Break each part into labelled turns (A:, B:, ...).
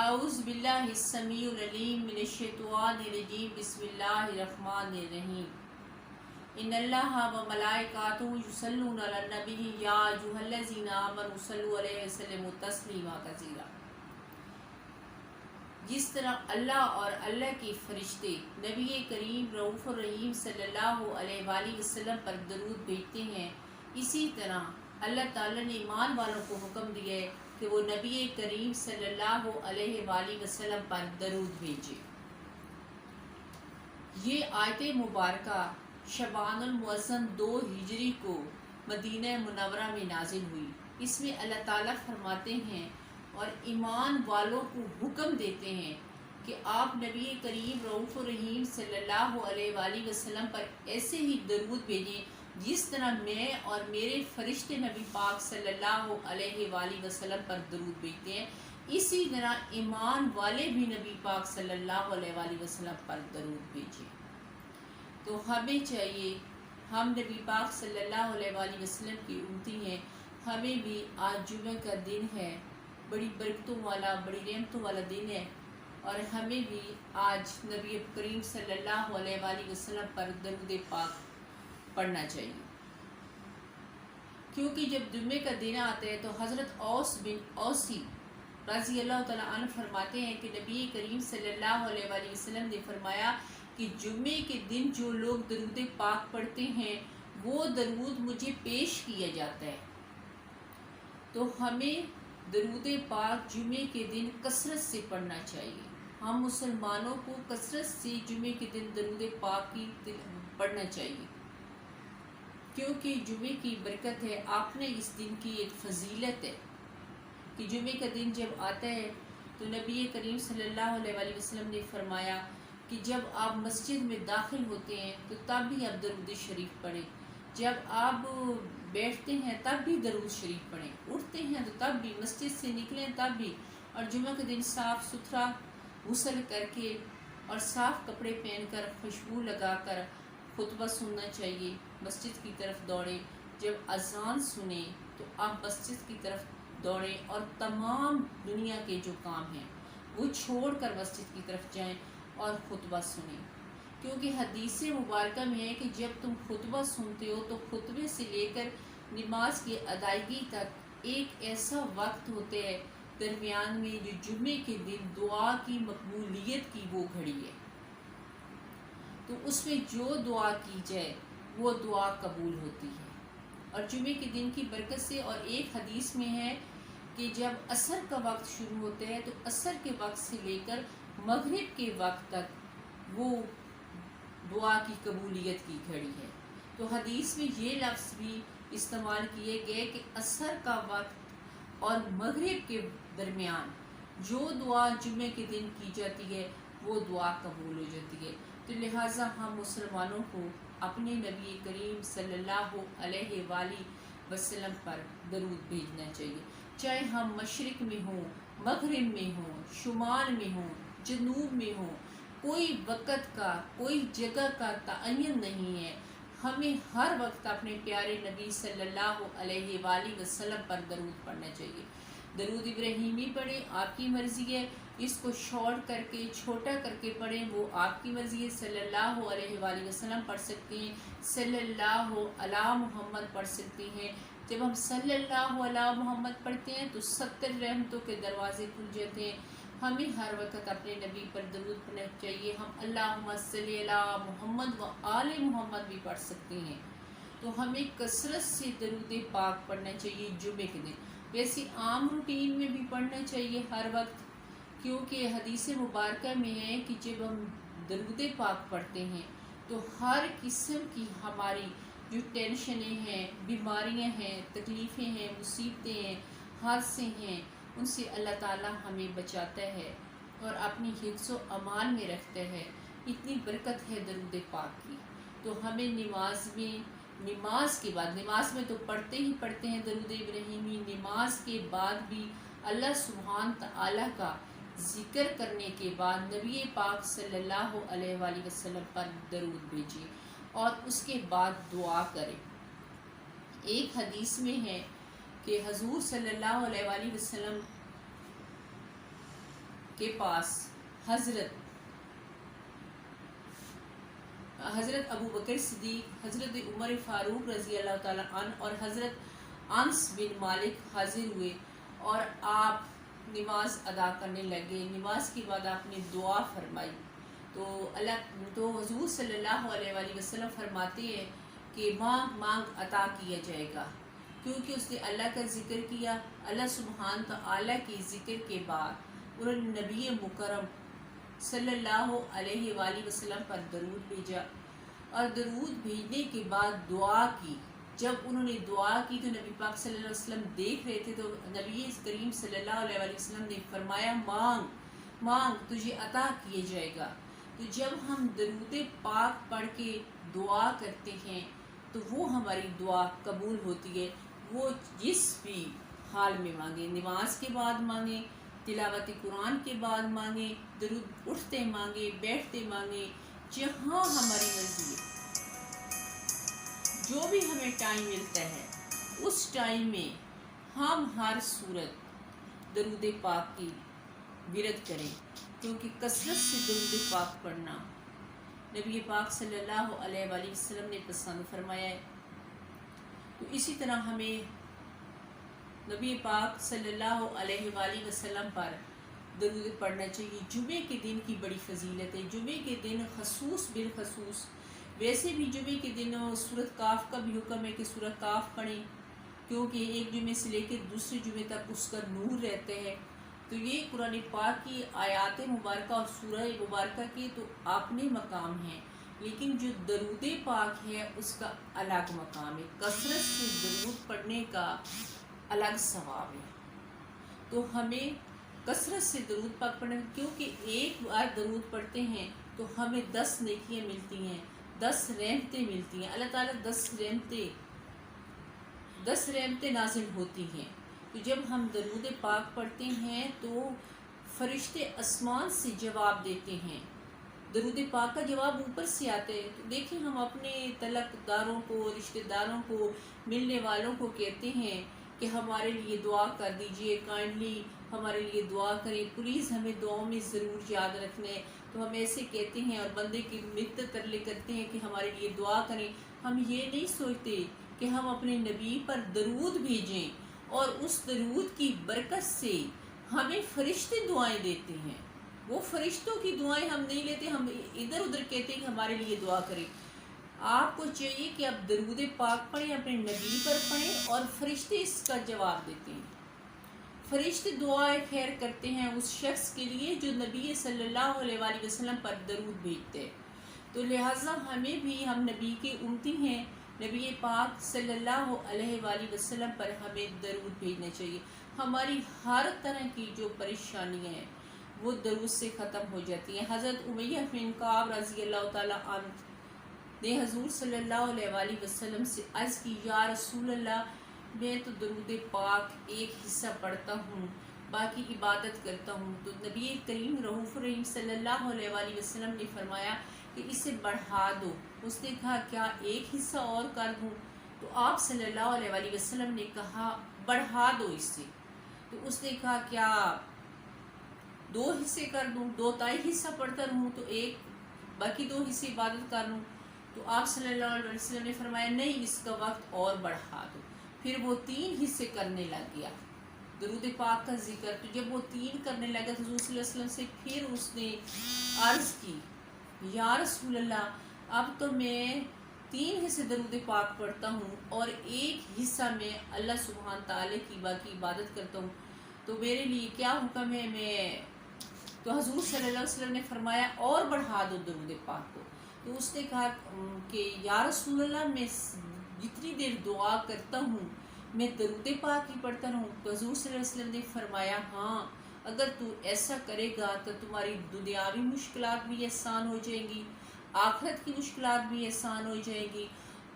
A: اعوذ باللہ السمیع العلیم من الشیطان الرجیم بسم اللہ الرحمن الرحیم ان اللہ و ملائکاتہ یصلون علی النبی یا ایھا الذین آمنوا صلوا علیہ وسلموا تسلیما کثیرا۔ جس طرح اللہ اور اللہ کے فرشتے نبی کریم رؤوف الرحیم صلی اللہ علیہ وآلہ وسلم پر درود بھیجتے ہیں، اسی طرح اللہ تعالیٰ نے ایمان والوں کو حکم دیا ہے کہ وہ نبی کریم صلی اللہ علیہ وآلہ وسلم پر درود بھیجے۔ یہ آیت مبارکہ شعبان المعظم 2 ہجری کو مدینہ منورہ میں نازل ہوئی۔ اس میں اللہ تعالیٰ فرماتے ہیں اور ایمان والوں کو حکم دیتے ہیں کہ آپ نبی کریم رؤوف الرحیم صلی اللہ علیہ وآلہ وسلم پر ایسے ہی درود بھیجیں جس طرح میں اور میرے فرشتے نبی پاک صلی اللہ علیہ وآلہ وسلم پر درود بھیجتے ہیں، اسی طرح ایمان والے بھی نبی پاک صلی اللہ علیہ وآلہ وسلم پر درود بھیجیں۔ تو ہمیں چاہیے، ہم نبی پاک صلی اللہ علیہ وآلہ وسلم کی امتی ہیں، ہمیں بھی آج جمعہ کا دن ہے، بڑی برکتوں والا، بڑی رحمتوں والا دن ہے، اور ہمیں بھی آج نبی کریم صلی اللہ علیہ وآلہ وسلم پر درود پاک پڑھنا چاہیے، کیونکہ جب جمعے کا دن آتا ہے تو حضرت اوس بن اوسی رضی اللہ تعالیٰ عنہ فرماتے ہیں کہ نبی کریم صلی اللہ علیہ وآلہ وسلم نے فرمایا کہ جمعے کے دن جو لوگ درود پاک پڑھتے ہیں وہ درود مجھے پیش کیا جاتا ہے۔ تو ہمیں درود پاک جمعے کے دن کثرت سے پڑھنا چاہیے۔ ہم مسلمانوں کو کثرت سے جمعے کے دن درود پاک کی پڑھنا چاہیے، کیونکہ جمعے کی برکت ہے، آپ نے اس دن کی ایک فضیلت ہے کہ جمعے کا دن جب آتا ہے تو نبی کریم صلی اللہ علیہ وآلہ وسلم نے فرمایا کہ جب آپ مسجد میں داخل ہوتے ہیں تو تب بھی آپ درود شریف پڑھیں، جب آپ بیٹھتے ہیں تب بھی درود شریف پڑھیں، اٹھتے ہیں تو تب بھی، مسجد سے نکلیں تب بھی، اور جمعہ کے دن صاف ستھرا غسل کر کے اور صاف کپڑے پہن کر خوشبو لگا کر خطبہ سننا چاہیے، مسجد کی طرف دوڑیں، جب اذان سنیں تو آپ مسجد کی طرف دوڑیں اور تمام دنیا کے جو کام ہیں وہ چھوڑ کر مسجد کی طرف جائیں اور خطبہ سنیں، کیونکہ حدیث مبارکہ میں ہے کہ جب تم خطبہ سنتے ہو تو خطبے سے لے کر نماز کی ادائیگی تک ایک ایسا وقت ہوتا ہے درمیان میں جو جمعے کے دن دعا کی مقبولیت کی وہ گھڑی ہے، تو اس میں جو دعا کی جائے وہ دعا قبول ہوتی ہے۔ اور جمعے کے دن کی برکت سے، اور ایک حدیث میں ہے کہ جب عصر کا وقت شروع ہوتا ہے تو عصر کے وقت سے لے کر مغرب کے وقت تک وہ دعا کی قبولیت کی گھڑی ہے۔ تو حدیث میں یہ لفظ بھی استعمال کیے گئے کہ عصر کا وقت اور مغرب کے درمیان جو دعا جمعے کے دن کی جاتی ہے وہ دعا قبول ہو جاتی ہے۔ تو لہٰذا ہم مسلمانوں کو اپنے نبی کریم صلی اللہ علیہ وآلہ وسلم پر درود بھیجنا چاہیے، چاہے ہم مشرق میں ہوں، مغرب میں ہوں، شمال میں ہوں، جنوب میں ہوں، کوئی وقت کا، کوئی جگہ کا تعین نہیں ہے، ہمیں ہر وقت اپنے پیارے نبی صلی اللہ علیہ وآلہ وسلم پر درود پڑھنا چاہیے۔ درود ابراہیمی پڑھیں، آپ کی مرضی ہے، اس کو شارٹ کر کے چھوٹا کر کے پڑھیں، وہ آپ کی مرضی ہے، صلی اللہ علیہ وآلہ وسلم پڑھ سکتے ہیں، صلی اللہ علی محمد پڑھ سکتے ہیں۔ جب ہم صلی اللہ علی محمد پڑھتے ہیں تو 70 رحمتوں کے دروازے کھل جاتے ہیں۔ ہمیں ہر وقت اپنے نبی پر درود پڑھنا چاہیے، ہم اللہم صلی علی محمد و آل محمد بھی پڑھ سکتے ہیں۔ تو ہمیں کثرت سے درود پاک پڑھنا چاہیے جمعے کے دن، ویسے عام روٹین میں بھی پڑھنا چاہیے ہر وقت، کیونکہ حدیث مبارکہ میں ہے کہ جب ہم درود پاک پڑھتے ہیں تو ہر قسم کی ہماری جو ٹینشنیں ہیں، بیماریاں ہیں، تکلیفیں ہیں، مصیبتیں ہیں، حادثے ہیں، ان سے اللہ تعالیٰ ہمیں بچاتا ہے اور اپنی حفظ و امان میں رکھتا ہے۔ اتنی برکت ہے درود پاک کی۔ تو ہمیں نماز کے بعد، نماز میں تو پڑھتے ہی پڑھتے ہیں درود ابراہیمی، نماز کے بعد بھی اللہ سبحانہ تعالیٰ کا ذکر کرنے کے بعد نبی پاک صلی اللہ علیہ وآلہ وسلم پر درود بھیجیں اور اس کے بعد دعا کریں۔ ایک حدیث میں ہے کہ حضور صلی اللہ علیہ وآلہ وسلم کے پاس حضرت ابو بکر صدیق، حضرت عمر فاروق رضی اللہ تعالیٰ عنہ اور حضرت انس بن مالک حاضر ہوئے اور آپ نماز ادا کرنے لگے۔ نماز کے بعد آپ نے دعا فرمائی تو حضور صلی اللہ علیہ وآلہ وسلم فرماتے ہیں کہ مانگ عطا کیا جائے گا، کیونکہ اس نے اللہ کا ذکر کیا۔ اللہ سبحانہ تعالیٰ کے ذکر کے بعد انہوں نے نبی مکرم صلی اللہ علیہ وآلہ وسلم پر درود بھیجا، اور درود بھیجنے کے بعد دعا کی۔ جب انہوں نے دعا کی تو نبی پاک صلی اللہ علیہ وسلم دیکھ رہے تھے، تو نبی کریم صلی اللہ علیہ وآلہ وسلم نے فرمایا مانگ تجھے عطا کیا جائے گا۔ تو جب ہم درود پاک پڑھ کے دعا کرتے ہیں تو وہ ہماری دعا قبول ہوتی ہے، وہ جس بھی حال میں مانگیں، نماز کے بعد مانگیں، تلاوت قرآن کے بعد مانگیں، درود اٹھتے مانگیں، بیٹھتے مانگیں، جہاں ہماری مرضی ہے، جو بھی ہمیں ٹائم ملتا ہے اس ٹائم میں ہم ہر صورت درود پاک کی ورد کریں، کیونکہ کثرت سے درود پاک پڑھنا نبی پاک صلی اللہ علیہ وآلہ وسلم نے پسند فرمایا ہے۔ تو اسی طرح ہمیں نبی پاک صلی اللہ علیہ وآلہ وسلم پر درود پڑھنا چاہیے۔ جمعے کے دن کی بڑی فضیلت ہے، جمعے کے دن بالخصوص ویسے بھی جمعے کے دن سورۃ کاف کا بھی حکم ہے کہ سورۃ کاف پڑھیں، کیونکہ ایک جمعے سے لے کے دوسرے جمعے تک اس کا نور رہتے ہیں۔ تو یہ قرآن پاک کی آیات مبارکہ اور سورہ مبارکہ کے تو اپنے مقام ہیں، لیکن جو درود پاک ہے اس کا الگ مقام ہے، کثرت سے درود پڑھنے کا الگ ثواب ہے۔ تو ہمیں کثرت سے درود پاک پڑھنا، کیونکہ ایک بار درود پڑھتے ہیں تو ہمیں 10 نیکیاں ملتی ہیں، 10 رحمتیں ملتی ہیں، اللہ تعالیٰ 10 رحمتیں نازل ہوتی ہیں۔ تو جب ہم درود پاک پڑھتے ہیں تو فرشتے آسمان سے جواب دیتے ہیں، درود پاک کا جواب اوپر سے آتے ہیں۔ تو دیکھیں ہم اپنے تعلق داروں کو، رشتہ داروں کو، ملنے والوں کو کہتے ہیں کہ ہمارے لیے دعا کر دیجئے، کائنڈلی ہمارے لیے دعا کریں، پلیز ہمیں دعاؤں میں ضرور یاد رکھنا ہے۔ تو ہم ایسے کہتے ہیں اور بندے کی منت ترلے کرتے ہیں کہ ہمارے لیے دعا کریں۔ ہم یہ نہیں سوچتے کہ ہم اپنے نبی پر درود بھیجیں اور اس درود کی برکت سے ہمیں فرشتے دعائیں دیتے ہیں۔ وہ فرشتوں کی دعائیں ہم نہیں لیتے، ہم ادھر ادھر کہتے ہیں کہ ہمارے لیے دعا کریں۔ آپ کو چاہیے کہ آپ درود پاک پڑھیں، اپنے نبی پر پڑھیں، اور فرشتے اس کا جواب دیتے ہیں۔ فرشتے دعائے خیر کرتے ہیں اس شخص کے لیے جو نبی صلی اللہ علیہ وآلہ وسلم پر درود بھیجتے ہیں۔ تو لہٰذا ہمیں بھی، ہم نبی کے امتی ہیں، نبی پاک صلی اللہ علیہ وآلہ وسلم پر ہمیں درود بھیجنا چاہیے۔ ہماری ہر طرح کی جو پریشانیاں ہیں وہ درود سے ختم ہو جاتی ہیں۔ حضرت امیہ بن کعب رضی اللہ تعالیٰ عنہ نے حضور صلی اللہ علیہ وآلہ وسلم سے عرض کی، یا رسول اللہ، میں تو درود پاک ایک حصہ پڑھتا ہوں، باقی عبادت کرتا ہوں۔ تو نبی کریم رؤوف الرحیم صلی اللہ علیہ وآلہ وسلم نے فرمایا کہ اسے بڑھا دو۔ اس نے کہا کیا ایک حصہ اور کر دوں؟ تو آپ صلی اللہ علیہ وآلہ وسلم نے کہا بڑھا دو اس سے۔ تو اس نے کہا کیا 2 حصے کر دوں، 2/3 حصہ پڑھتا رہوں تو باقی 2 حصے عبادت کر لوں؟ تو آپ صلی اللہ علیہ وسلم نے فرمایا نہیں، اس کا وقت اور بڑھا دو۔ پھر وہ 3 حصے کرنے لگ گیا درود پاک کا ذکر۔ تو جب وہ 3 کرنے لگا تو حضور صلی اللہ علیہ وسلم سے پھر اس نے عرض کی، یا رسول اللہ، اب تو میں 3 حصے درود پاک پڑھتا ہوں اور 1 حصہ میں اللہ سبحانہ تعالیٰ کی باقی عبادت کرتا ہوں، تو میرے لیے کیا حکم ہے؟ تو حضور صلی اللہ علیہ وسلم نے فرمایا اور بڑھا دو درود پاک کو۔ تو اس نے کہا کہ یا رسول اللہ، میں جتنی دیر دعا کرتا ہوں میں درود پاک ہی پڑھتا رہوں؟ تو حضور صلی اللہ علیہ وسلم نے فرمایا ہاں، اگر تو ایسا کرے گا تو تمہاری دنیاوی مشکلات بھی آسان ہو جائیں گی، آخرت کی مشکلات بھی آسان ہو جائیں گی،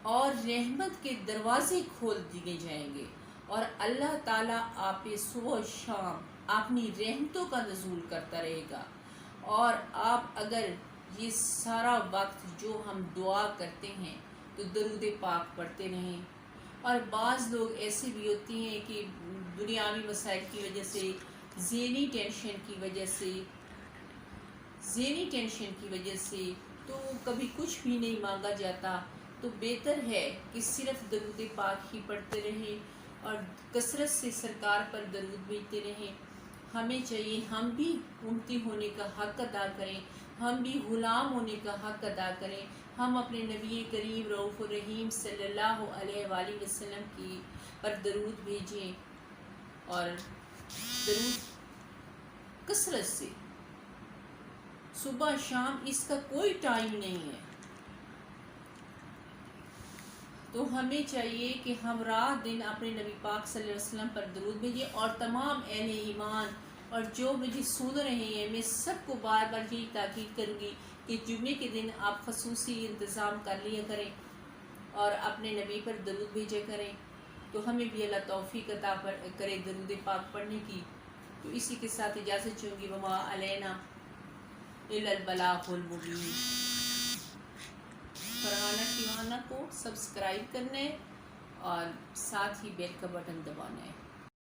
A: اور رحمت کے دروازے کھول دیے جائیں گے، اور اللہ تعالیٰ آپ پہ صبح و شام اپنی رحمتوں کا نزول کرتا رہے گا۔ اور آپ اگر یہ سارا وقت جو ہم دعا کرتے ہیں تو درود پاک پڑھتے رہیں۔ اور بعض لوگ ایسے بھی ہوتی ہیں کہ دنیاوی مسائل کی وجہ سے ذہنی ٹینشن کی وجہ سے تو کبھی کچھ بھی نہیں مانگا جاتا، تو بہتر ہے کہ صرف درود پاک ہی پڑھتے رہیں اور کثرت سے سرکار پر درود بھیجتے رہیں۔ ہمیں چاہیے ہم بھی امتی ہونے کا حق ادا کریں، ہم بھی غلام ہونے کا حق ادا کریں، ہم اپنے نبی کریم رؤوف الرحیم صلی اللہ علیہ وآلہ وسلم کی پر درود بھیجیں، اور درود کثرت سے صبح شام، اس کا کوئی ٹائم نہیں ہے۔ تو ہمیں چاہیے کہ ہم رات دن اپنے نبی پاک صلی اللہ علیہ وسلم پر درود بھیجیں، اور تمام اہل ایمان اور جو مجھے سن رہے ہیں، میں سب کو بار بار یہی تاکید کروں گی کہ جمعے کے دن آپ خصوصی انتظام کر لیا کریں اور اپنے نبی پر درود بھیجا کریں، تو ہمیں بھی اللہ توفیق عطا کرے درود پاک پڑھنے کی۔ تو اسی کے ساتھ اجازت چاہوں گی، وما علینا الا البلاغ المبین۔ فرحانہ ٹیوانہ کو سبسکرائب کرنا ہے اور ساتھ ہی بیل کا بٹن دبانا ہے۔